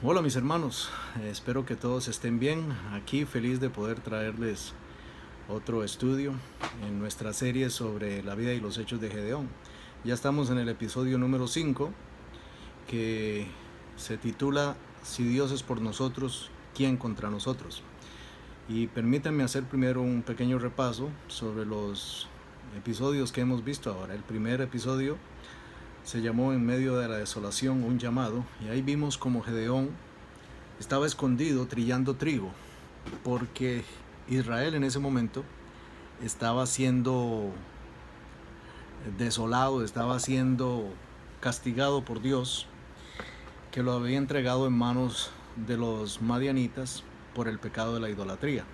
Hola mis hermanos, espero que todos estén bien. Aquí feliz de poder traerles otro estudio en nuestra serie sobre la vida y los hechos de Gedeón. Ya estamos en el episodio número 5 que se titula Si Dios es por nosotros, ¿quién contra nosotros? Y permítanme hacer primero un pequeño repaso sobre los episodios que hemos visto ahora. El primer episodio se llamó En medio de la desolación, un llamado, y ahí vimos como Gedeón estaba escondido trillando trigo, porque Israel en ese momento estaba siendo desolado, estaba siendo castigado por Dios, que lo había entregado en manos de los madianitas por el pecado de la idolatría.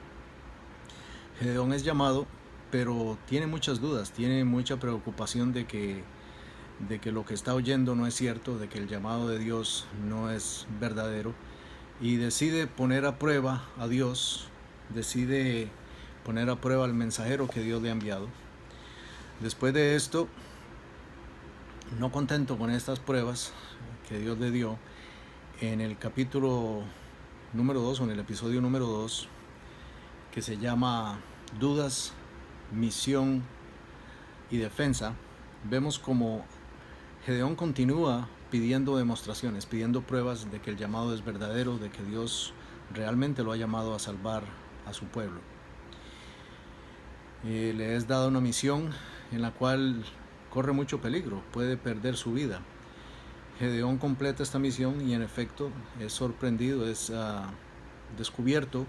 Gedeón es llamado, pero tiene muchas dudas, tiene mucha preocupación de que lo que está oyendo no es cierto, de que el llamado de Dios no es verdadero, y decide poner a prueba a Dios, decide poner a prueba al mensajero que Dios le ha enviado. Después de esto, no contento con estas pruebas que Dios le dio, en el capítulo número 2 o en el episodio número 2, que se llama Dudas, Misión y Defensa, vemos como Gedeón continúa pidiendo demostraciones, pidiendo pruebas de que el llamado es verdadero, de que Dios realmente lo ha llamado a salvar a su pueblo. Le es dada una misión en la cual corre mucho peligro, puede perder su vida. Gedeón completa esta misión y en efecto es sorprendido, es descubierto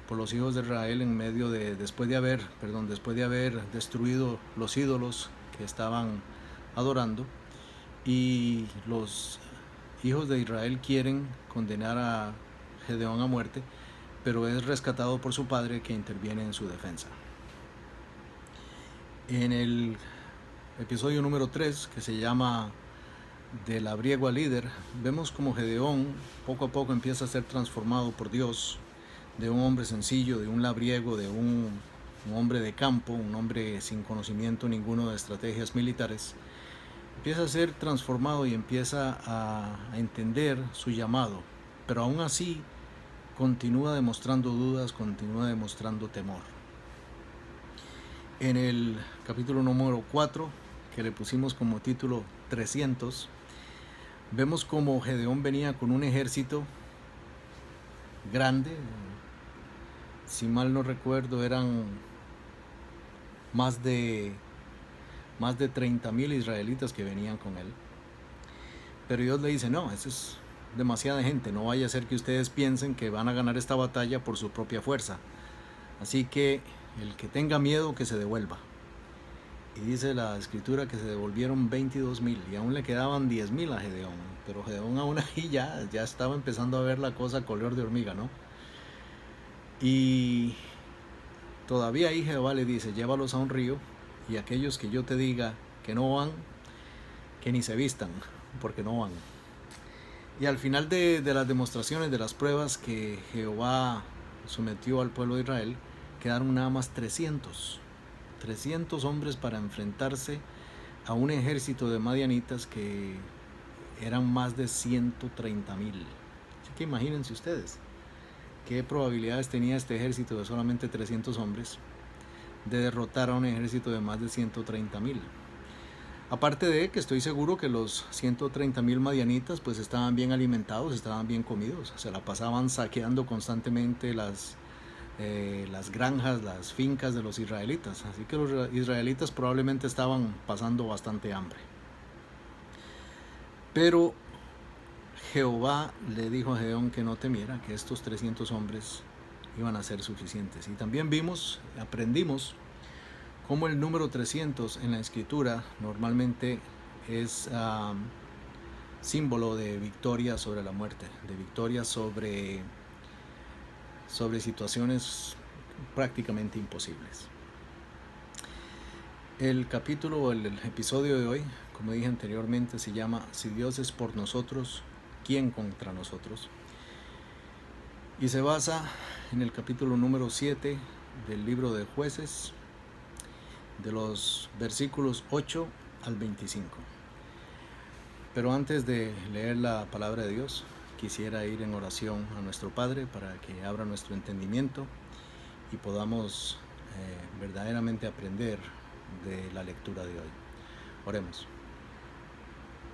por los hijos de Israel en medio de, después de haber destruido los ídolos que estaban adorando, y los hijos de Israel quieren condenar a Gedeón a muerte, pero es rescatado por su padre, que interviene en su defensa. En el episodio número 3, que se llama De labriego al líder, vemos como Gedeón poco a poco empieza a ser transformado por Dios, de un hombre sencillo, de un labriego, de un hombre de campo, un hombre sin conocimiento ninguno de estrategias militares. Empieza a ser transformado y empieza a entender su llamado, pero aún así continúa demostrando dudas, continúa demostrando temor. En el capítulo número 4, que le pusimos como título 300, vemos como Gedeón venía con un ejército grande. Si mal no recuerdo, eran más de 30,000 israelitas que venían con él. Pero Dios le dice, no, eso es demasiada gente, no vaya a ser que ustedes piensen que van a ganar esta batalla por su propia fuerza. Así que el que tenga miedo, que se devuelva. Y dice la escritura que se devolvieron 22,000 y aún le quedaban 10,000 a Gedeón. Pero Gedeón aún ahí ya estaba empezando a ver la cosa color de hormiga, ¿no? Y todavía ahí Jehová le dice, llévalos a un río, y aquellos que yo te diga que no van, que ni se vistan, porque no van. Y al final de las demostraciones, de las pruebas que Jehová sometió al pueblo de Israel, quedaron nada más 300 hombres para enfrentarse a un ejército de madianitas que eran más de 130,000. Así que imagínense ustedes qué probabilidades tenía este ejército de solamente 300 hombres de derrotar a un ejército de más de 130,000. Aparte de que estoy seguro que los 130,000 madianitas pues estaban bien alimentados, estaban bien comidos, se la pasaban saqueando constantemente las granjas, las fincas de los israelitas. Así que los israelitas probablemente estaban pasando bastante hambre. Pero Jehová le dijo a Gedeón que no temiera, que estos 300 hombres iban a ser suficientes. Y también aprendimos cómo el número 300 en la escritura normalmente es símbolo de victoria sobre la muerte, de victoria sobre situaciones prácticamente imposibles. El capítulo o el episodio de hoy, como dije anteriormente, se llama Si Dios es por nosotros, ¿quién contra nosotros? Y se basa en el capítulo número 7 del libro de Jueces, de los versículos 8 al 25. Pero antes de leer la palabra de Dios, quisiera ir en oración a nuestro Padre para que abra nuestro entendimiento y podamos verdaderamente aprender de la lectura de hoy. Oremos.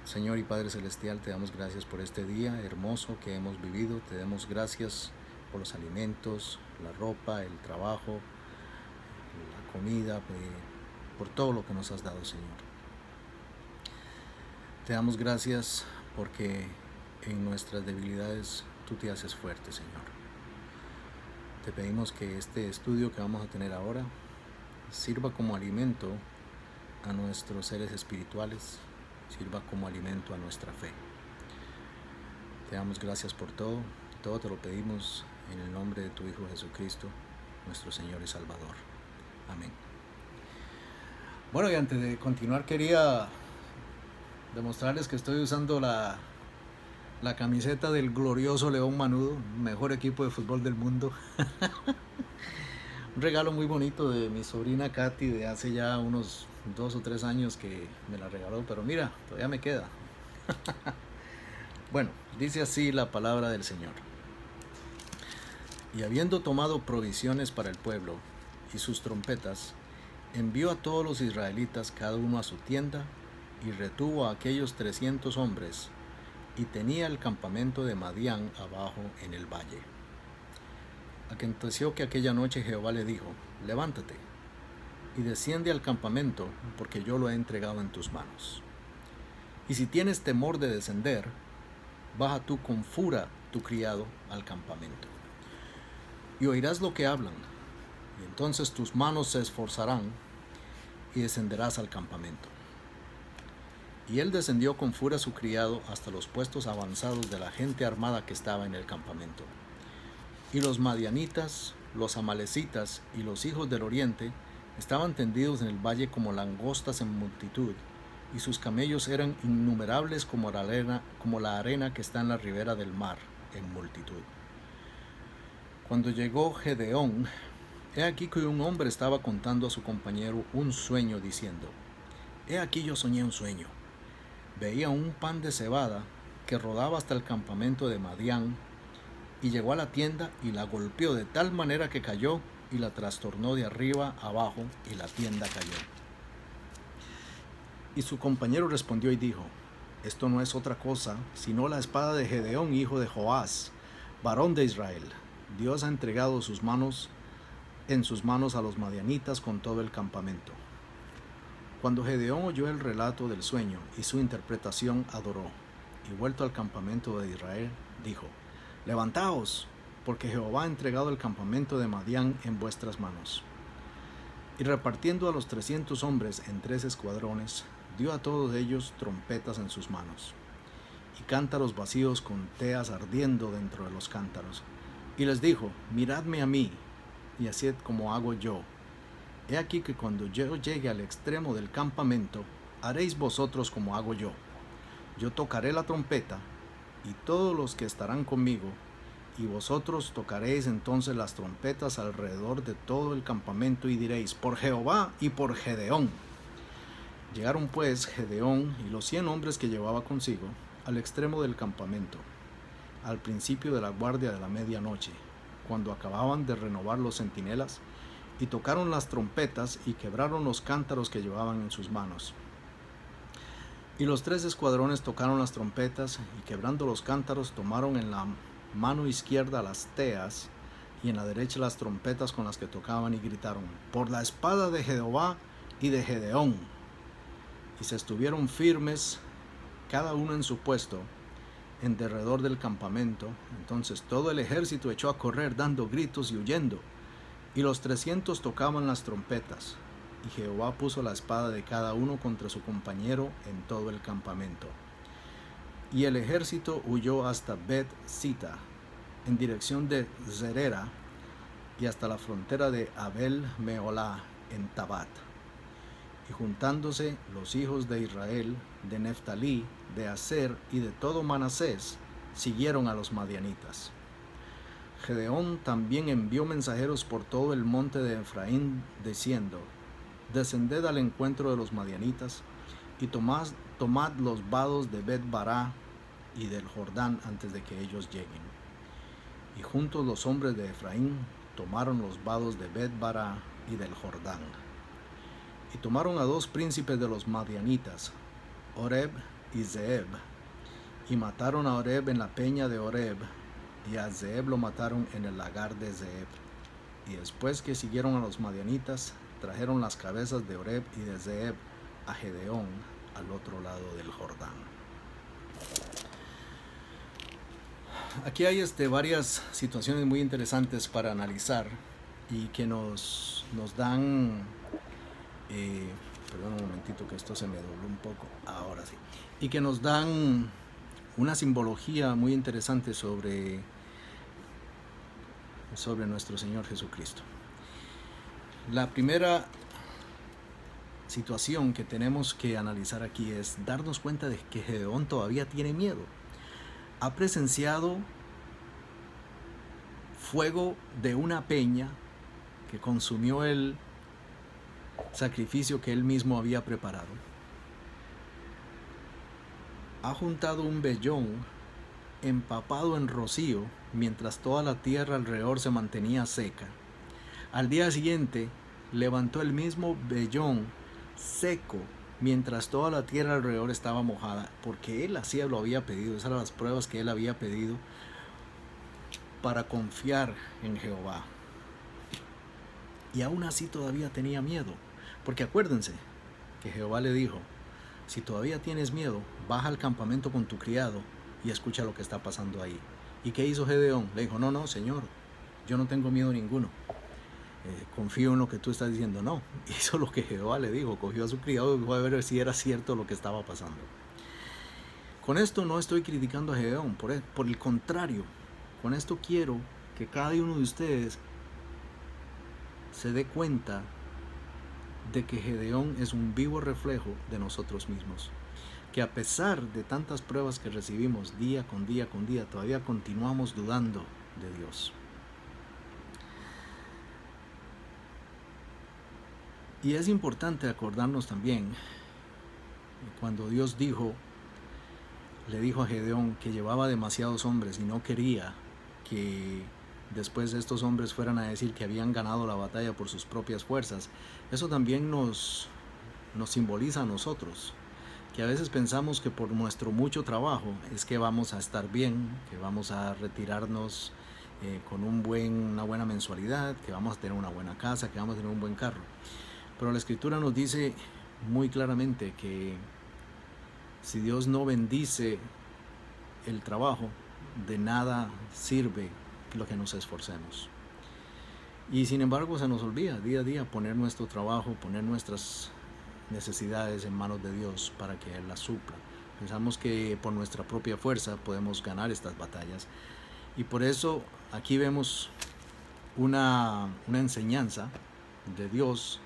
Señor y Padre Celestial, te damos gracias por este día hermoso que hemos vivido. Te damos gracias por los alimentos, la ropa, el trabajo, la comida, por todo lo que nos has dado, Señor. Te damos gracias porque en nuestras debilidades tú te haces fuerte, Señor. Te pedimos que este estudio que vamos a tener ahora sirva como alimento a nuestros seres espirituales, sirva como alimento a nuestra fe. Te damos gracias por todo te lo pedimos en el nombre de tu Hijo Jesucristo, nuestro Señor y Salvador. Amén. Bueno, y antes de continuar quería demostrarles que estoy usando la camiseta del glorioso León Manudo, mejor equipo de fútbol del mundo. Un regalo muy bonito de mi sobrina Katy de hace ya unos 2 o 3 años que me la regaló, pero mira, todavía me queda. Bueno, dice así la palabra del Señor. Y habiendo tomado provisiones para el pueblo y sus trompetas, envió a todos los israelitas cada uno a su tienda y retuvo a aquellos 300 hombres y tenía el campamento de Madián abajo en el valle. Aconteció que aquella noche Jehová le dijo: levántate y desciende al campamento, porque yo lo he entregado en tus manos. Y si tienes temor de descender, baja tú con Fura tu criado al campamento. Y oirás lo que hablan, y entonces tus manos se esforzarán y descenderás al campamento. Y él descendió con Fura su criado hasta los puestos avanzados de la gente armada que estaba en el campamento. Y los madianitas, los amalecitas y los hijos del oriente estaban tendidos en el valle como langostas en multitud, y sus camellos eran innumerables como la arena que está en la ribera del mar en multitud. Cuando llegó Gedeón, he aquí que un hombre estaba contando a su compañero un sueño, diciendo: he aquí yo soñé un sueño. Veía un pan de cebada que rodaba hasta el campamento de Madián, y llegó a la tienda y la golpeó de tal manera que cayó y la trastornó de arriba abajo, y la tienda cayó. Y su compañero respondió y dijo: esto no es otra cosa sino la espada de Gedeón, hijo de Joás, varón de Israel. Dios ha entregado en sus manos a los madianitas con todo el campamento. Cuando Gedeón oyó el relato del sueño y su interpretación, adoró, y vuelto al campamento de Israel, dijo: levantaos, porque Jehová ha entregado el campamento de Madián en vuestras manos. Y repartiendo a los 300 hombres en 3 escuadrones, dio a todos ellos trompetas en sus manos, y cántaros vacíos con teas ardiendo dentro de los cántaros. Y les dijo: miradme a mí, y haced como hago yo. He aquí que cuando yo llegue al extremo del campamento, haréis vosotros como hago yo. Yo tocaré la trompeta, y todos los que estarán conmigo, y vosotros tocaréis entonces las trompetas alrededor de todo el campamento, y diréis: por Jehová y por Gedeón. Llegaron pues Gedeón y los 100 hombres que llevaba consigo al extremo del campamento, al principio de la guardia de la medianoche, cuando acababan de renovar los centinelas, y tocaron las trompetas y quebraron los cántaros que llevaban en sus manos. Y los 3 escuadrones tocaron las trompetas, y quebrando los cántaros tomaron en la mano izquierda las teas y en la derecha las trompetas con las que tocaban, y gritaron: por la espada de Jehová y de Gedeón. Y se estuvieron firmes, cada uno en su puesto, en derredor del campamento. Entonces todo el ejército echó a correr dando gritos y huyendo, y los 300 tocaban las trompetas, y Jehová puso la espada de cada uno contra su compañero en todo el campamento. Y el ejército huyó hasta Bet-Sita, en dirección de Zerera, y hasta la frontera de Abel-Meolá, en Tabat. Y juntándose los hijos de Israel, de Neftalí, de Aser y de todo Manasés, siguieron a los madianitas. Gedeón también envió mensajeros por todo el monte de Efraín, diciendo: descended al encuentro de los madianitas, y tomad los vados de Bet-Bará, y del Jordán antes de que ellos lleguen. Y juntos los hombres de Efraín tomaron los vados de Bet-Bara y del Jordán. Y tomaron a 2 príncipes de los madianitas, Oreb y Zeeb, y mataron a Oreb en la peña de Oreb, y a Zeeb lo mataron en el lagar de Zeeb. Y después que siguieron a los madianitas, trajeron las cabezas de Oreb y de Zeeb a Gedeón al otro lado del Jordán. Aquí hay varias situaciones muy interesantes para analizar y que nos dan, perdón un momentito que esto se me dobló un poco, ahora sí, y que nos dan una simbología muy interesante sobre nuestro Señor Jesucristo. La primera situación que tenemos que analizar aquí es darnos cuenta de que Gedeón todavía tiene miedo. Ha presenciado fuego de una peña que consumió el sacrificio que él mismo había preparado. Ha juntado un vellón empapado en rocío mientras toda la tierra alrededor se mantenía seca. Al día siguiente levantó el mismo vellón seco mientras toda la tierra alrededor estaba mojada, porque él así lo había pedido. Esas eran las pruebas que él había pedido para confiar en Jehová. Y aún así todavía tenía miedo, porque acuérdense que Jehová le dijo: si todavía tienes miedo, baja al campamento con tu criado y escucha lo que está pasando ahí. ¿Y qué hizo Gedeón? Le dijo: no, Señor, yo no tengo miedo ninguno. Confío en lo que tú estás diciendo. No, hizo lo que Jehová le dijo, cogió a su criado y fue a ver si era cierto lo que estaba pasando. Con esto no estoy criticando a Gedeón, por el contrario, con esto quiero que cada uno de ustedes se dé cuenta de que Gedeón es un vivo reflejo de nosotros mismos, que a pesar de tantas pruebas que recibimos día con día, todavía continuamos dudando de Dios. Y es importante acordarnos también, cuando Dios le dijo a Gedeón que llevaba demasiados hombres y no quería que después estos hombres fueran a decir que habían ganado la batalla por sus propias fuerzas. Eso también nos simboliza a nosotros, que a veces pensamos que por nuestro mucho trabajo es que vamos a estar bien, que vamos a retirarnos con una buena mensualidad, que vamos a tener una buena casa, que vamos a tener un buen carro. Pero la Escritura nos dice muy claramente que si Dios no bendice el trabajo, de nada sirve lo que nos esforcemos. Y sin embargo se nos olvida día a día poner nuestro trabajo, poner nuestras necesidades en manos de Dios para que Él las supla. Pensamos que por nuestra propia fuerza podemos ganar estas batallas. Y por eso aquí vemos una enseñanza de Dios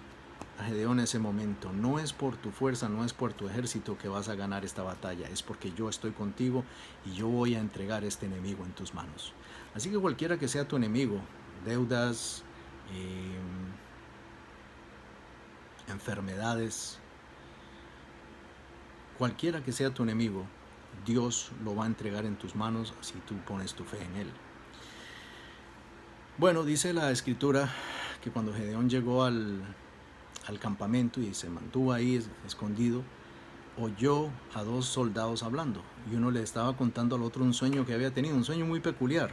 a Gedeón en ese momento: no es por tu fuerza, no es por tu ejército que vas a ganar esta batalla, es porque yo estoy contigo y yo voy a entregar este enemigo en tus manos. Así que cualquiera que sea tu enemigo, deudas, enfermedades, cualquiera que sea tu enemigo, Dios lo va a entregar en tus manos si tú pones tu fe en Él. Bueno, dice la Escritura que cuando Gedeón llegó al campamento y se mantuvo ahí escondido, oyó a 2 soldados hablando, y uno le estaba contando al otro un sueño que había tenido, un sueño muy peculiar,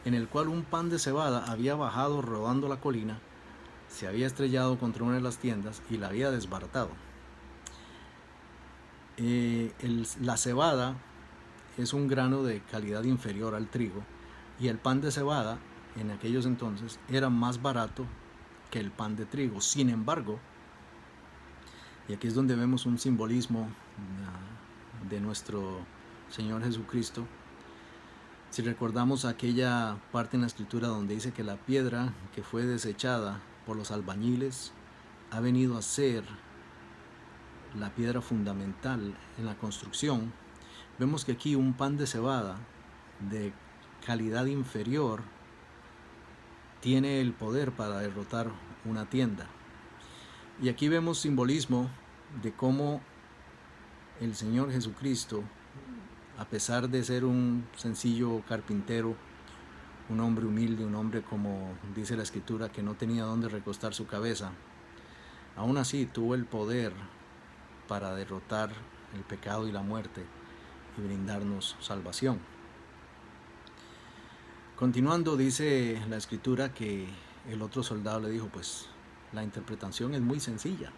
en el cual un pan de cebada había bajado rodando la colina, se había estrellado contra una de las tiendas y la había desbaratado. La cebada es un grano de calidad inferior al trigo, y el pan de cebada en aquellos entonces era más barato que el pan de trigo. Sin embargo, y aquí es donde vemos un simbolismo de nuestro Señor Jesucristo, si recordamos aquella parte en la Escritura donde dice que la piedra que fue desechada por los albañiles ha venido a ser la piedra fundamental en la construcción, vemos que aquí un pan de cebada de calidad inferior tiene el poder para derrotar una tienda. Y aquí vemos simbolismo de cómo el Señor Jesucristo a pesar de ser un sencillo carpintero, un hombre humilde, un hombre, como dice la escritura, que no tenía dónde recostar su cabeza, aún así tuvo el poder para derrotar el pecado y la muerte y brindarnos salvación. Continuando, dice la escritura que el otro soldado le dijo, pues la interpretación es muy sencilla.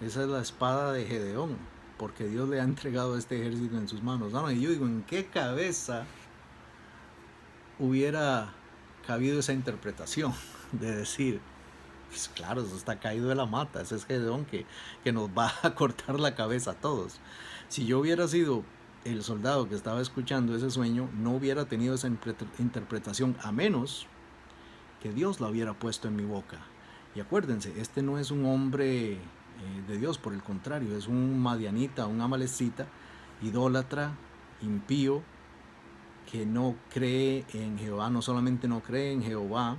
Esa es la espada de Gedeón, porque Dios le ha entregado este ejército en sus manos. No, y yo digo, ¿en qué cabeza hubiera cabido esa interpretación de decir, pues claro, eso está caído de la mata, ese es Gedeón que nos va a cortar la cabeza a todos? Si yo hubiera sido el soldado que estaba escuchando ese sueño, no hubiera tenido esa interpretación, a menos que Dios la hubiera puesto en mi boca. Y acuérdense, este no es un hombre de Dios, por el contrario, es un madianita, un amalecita, idólatra, impío, que no cree en Jehová. No solamente no cree en Jehová,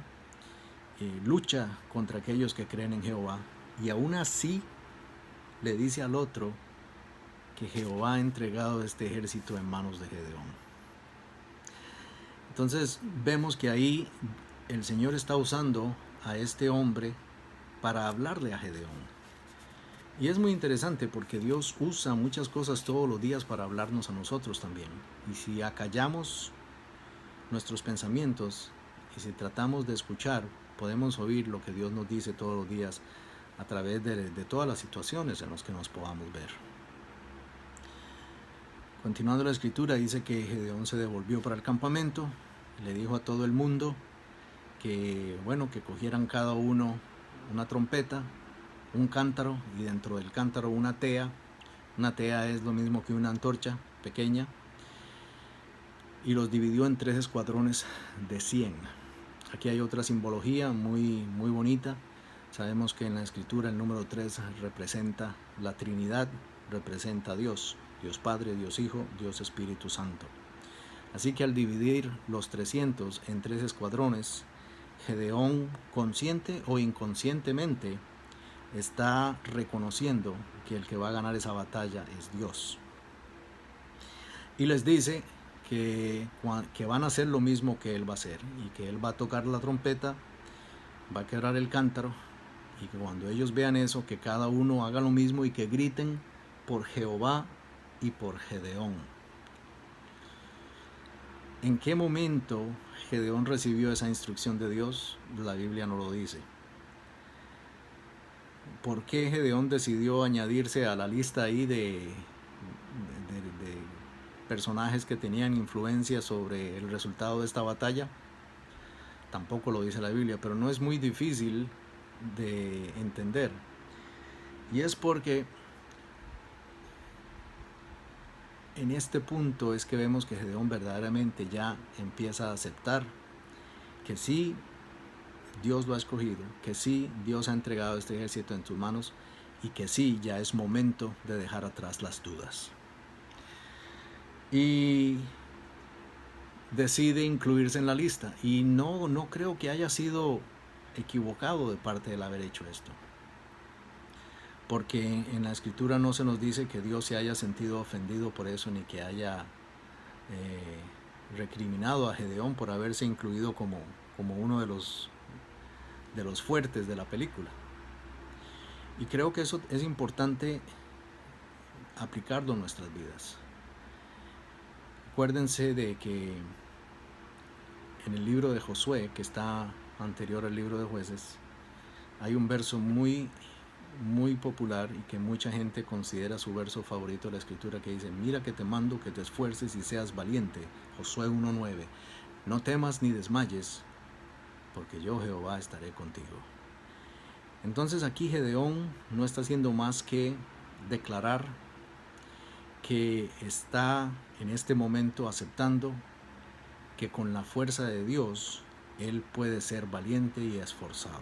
lucha contra aquellos que creen en Jehová, y aún así le dice al otro que Jehová ha entregado este ejército en manos de Gedeón. Entonces vemos que ahí el Señor está usando a este hombre para hablarle a Gedeón. Y es muy interesante porque Dios usa muchas cosas todos los días para hablarnos a nosotros también. Y si acallamos nuestros pensamientos y si tratamos de escuchar, podemos oír lo que Dios nos dice todos los días a través de todas las situaciones en las que nos podamos ver. Continuando la escritura, dice que Gedeón se devolvió para el campamento, le dijo a todo el mundo que, bueno, que cogieran cada uno una trompeta, un cántaro, y dentro del cántaro una tea. Una tea es lo mismo que una antorcha pequeña, y los dividió en 3 escuadrones de 100. Aquí hay otra simbología muy bonita. Sabemos que en la escritura el número 3 representa la Trinidad, representa a Dios, Dios Padre, Dios Hijo, Dios Espíritu Santo. Así que al dividir los 300 en 3 escuadrones, Gedeón, consciente o inconscientemente, está reconociendo que el que va a ganar esa batalla es Dios. Y les dice que van a hacer lo mismo que él va a hacer, y que él va a tocar la trompeta, va a quebrar el cántaro, y que cuando ellos vean eso, que cada uno haga lo mismo y que griten por Jehová y por Gedeón. ¿En qué momento Gedeón recibió esa instrucción de Dios? La Biblia no lo dice. ¿Por qué Gedeón decidió añadirse a la lista ahí de personajes que tenían influencia sobre el resultado de esta batalla? Tampoco lo dice la Biblia, pero no es muy difícil de entender. Y es porque en este punto es que vemos que Gedeón verdaderamente ya empieza a aceptar que sí, Dios lo ha escogido, que sí, Dios ha entregado este ejército en sus manos, y que sí, ya es momento de dejar atrás las dudas. Y decide incluirse en la lista, y no creo que haya sido equivocado de parte de él haber hecho esto, porque en la escritura no se nos dice que Dios se haya sentido ofendido por eso, ni que haya recriminado a Gedeón por haberse incluido como uno de los fuertes de la película. Y creo que eso es importante aplicarlo en nuestras vidas. Acuérdense de que en el libro de Josué, que está anterior al libro de Jueces, hay un verso muy popular y que mucha gente considera su verso favorito de la escritura, que dice: mira que te mando que te esfuerces y seas valiente. Josué 1:9. No temas ni desmayes, porque yo, Jehová, estaré contigo. Entonces aquí Gedeón no está haciendo más que declarar que está en este momento aceptando que con la fuerza de Dios él puede ser valiente y esforzado.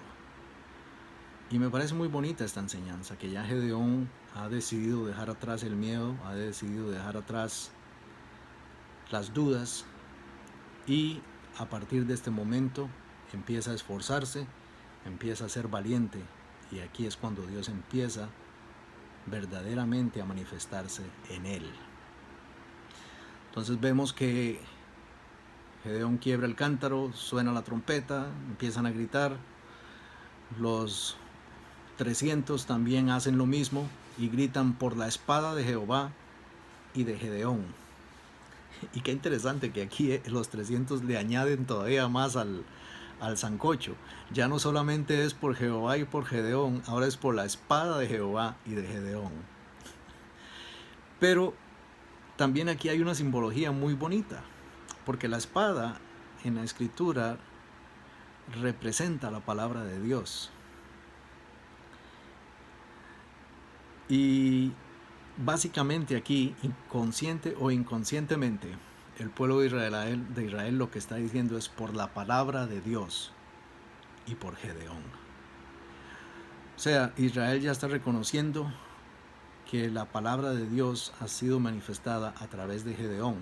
Y me parece muy bonita esta enseñanza, que ya Gedeón ha decidido dejar atrás el miedo, ha decidido dejar atrás las dudas, y a partir de este momento empieza a esforzarse, empieza a ser valiente, y aquí es cuando Dios empieza verdaderamente a manifestarse en él. Entonces vemos que Gedeón quiebra el cántaro, suena la trompeta, empiezan a gritar. Los 300 también hacen lo mismo y gritan por la espada de Jehová y de Gedeón. Y qué interesante que aquí los 300 le añaden todavía más al sancocho. Ya no solamente es por Jehová y por Gedeón, ahora es por la espada de Jehová y de Gedeón. Pero también aquí hay una simbología muy bonita, porque la espada en la escritura representa la palabra de Dios. Y básicamente aquí, inconsciente o inconscientemente, el pueblo de Israel lo que está diciendo es por la palabra de Dios y por Gedeón. O sea, Israel ya está reconociendo que la palabra de Dios ha sido manifestada a través de Gedeón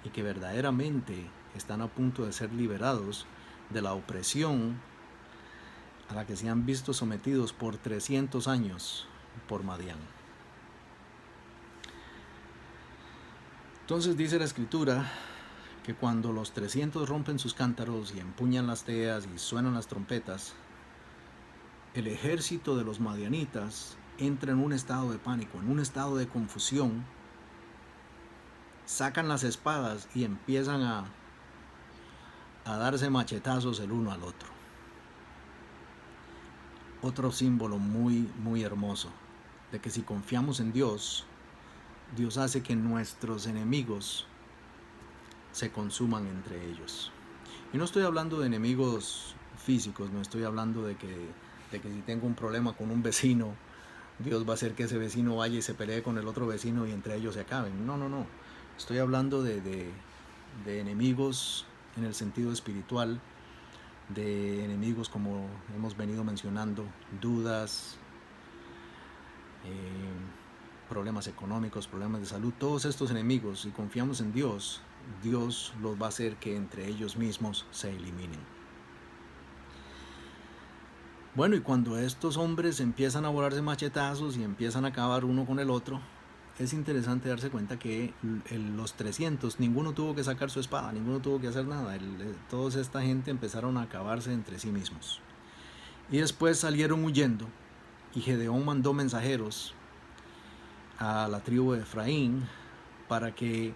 y que verdaderamente están a punto de ser liberados de la opresión a la que se han visto sometidos por 300 años por Madián. Entonces dice la escritura que cuando los 300 rompen sus cántaros y empuñan las teas y suenan las trompetas, el ejército de los madianitas entra en un estado de pánico, en un estado de confusión, sacan las espadas y empiezan a darse machetazos el uno al otro. Otro símbolo muy, muy hermoso de que si confiamos en Dios, Dios hace que nuestros enemigos se consuman entre ellos. Y no estoy hablando de enemigos físicos, no estoy hablando de que si tengo un problema con un vecino, Dios va a hacer que ese vecino vaya y se pelee con el otro vecino y entre ellos se acaben. No. Estoy hablando de enemigos en el sentido espiritual, de enemigos como hemos venido mencionando, dudas, problemas económicos, problemas de salud, todos estos enemigos. Si confiamos en Dios, Dios los va a hacer que entre ellos mismos se eliminen. Bueno, y cuando estos hombres empiezan a volarse machetazos y empiezan a acabar uno con el otro, es interesante darse cuenta que los 300, ninguno tuvo que sacar su espada, ninguno tuvo que hacer nada. Toda esta gente empezaron a acabarse entre sí mismos. Y después salieron huyendo y Gedeón mandó mensajeros a la tribu de Efraín para que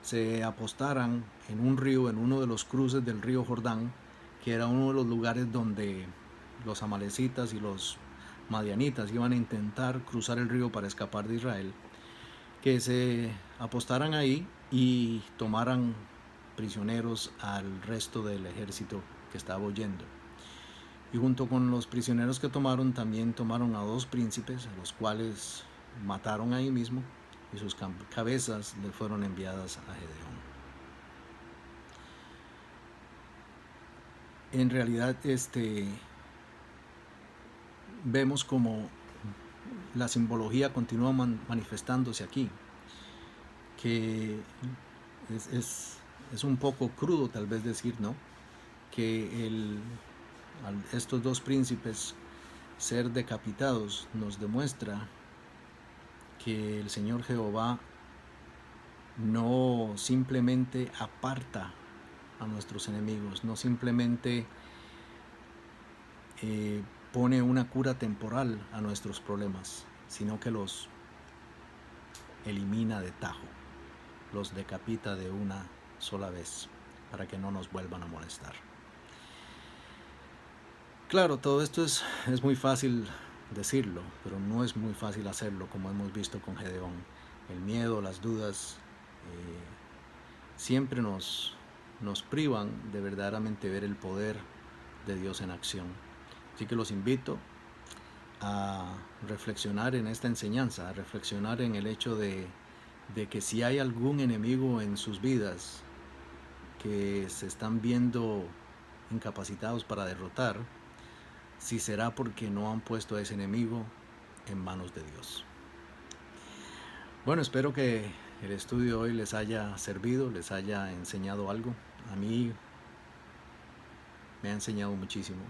se apostaran en un río, en uno de los cruces del río Jordán, que era uno de los lugares donde los amalecitas y los madianitas iban a intentar cruzar el río para escapar de Israel, que se apostaran ahí y tomaran prisioneros al resto del ejército que estaba huyendo. Y junto con los prisioneros que tomaron, también tomaron a 2 príncipes, a los cuales mataron ahí mismo, y sus cabezas le fueron enviadas a Gedeón. En realidad, vemos como la simbología continúa manifestándose aquí, que es un poco crudo tal vez decir, ¿no?, que estos 2 príncipes ser decapitados nos demuestra que el Señor Jehová no simplemente aparta a nuestros enemigos, no simplemente pone una cura temporal a nuestros problemas, sino que los elimina de tajo, los decapita de una sola vez para que no nos vuelvan a molestar. Claro, todo esto es muy fácil decirlo, pero no es muy fácil hacerlo, como hemos visto con Gedeón. El miedo, las dudas, siempre nos privan de verdaderamente ver el poder de Dios en acción. Así que los invito a reflexionar en esta enseñanza, a reflexionar en el hecho de que si hay algún enemigo en sus vidas que se están viendo incapacitados para derrotar, si será porque no han puesto a ese enemigo en manos de Dios. Bueno, espero que el estudio de hoy les haya servido, les haya enseñado algo. A mí me ha enseñado muchísimo.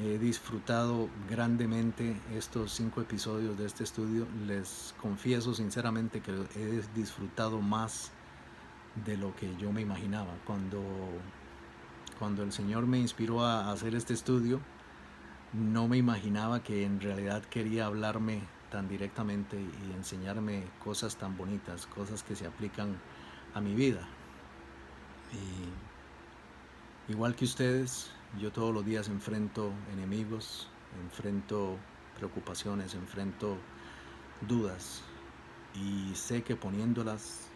He disfrutado grandemente estos 5 episodios de este estudio. Les confieso sinceramente que he disfrutado más de lo que yo me imaginaba. Cuando el Señor me inspiró a hacer este estudio, no me imaginaba que en realidad quería hablarme tan directamente y enseñarme cosas tan bonitas, cosas que se aplican a mi vida. Y igual que ustedes, yo todos los días enfrento enemigos, enfrento preocupaciones, enfrento dudas, y sé que poniéndolas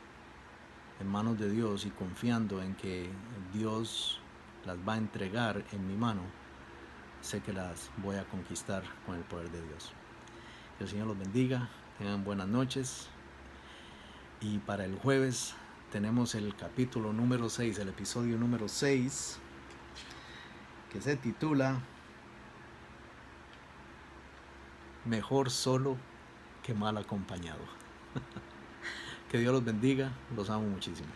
en manos de Dios y confiando en que Dios las va a entregar en mi mano, sé que las voy a conquistar con el poder de Dios. Que el Señor los bendiga, tengan buenas noches, y para el jueves tenemos el capítulo número 6, el episodio número 6, que se titula Mejor solo que mal acompañado. Que Dios los bendiga, los amo muchísimo.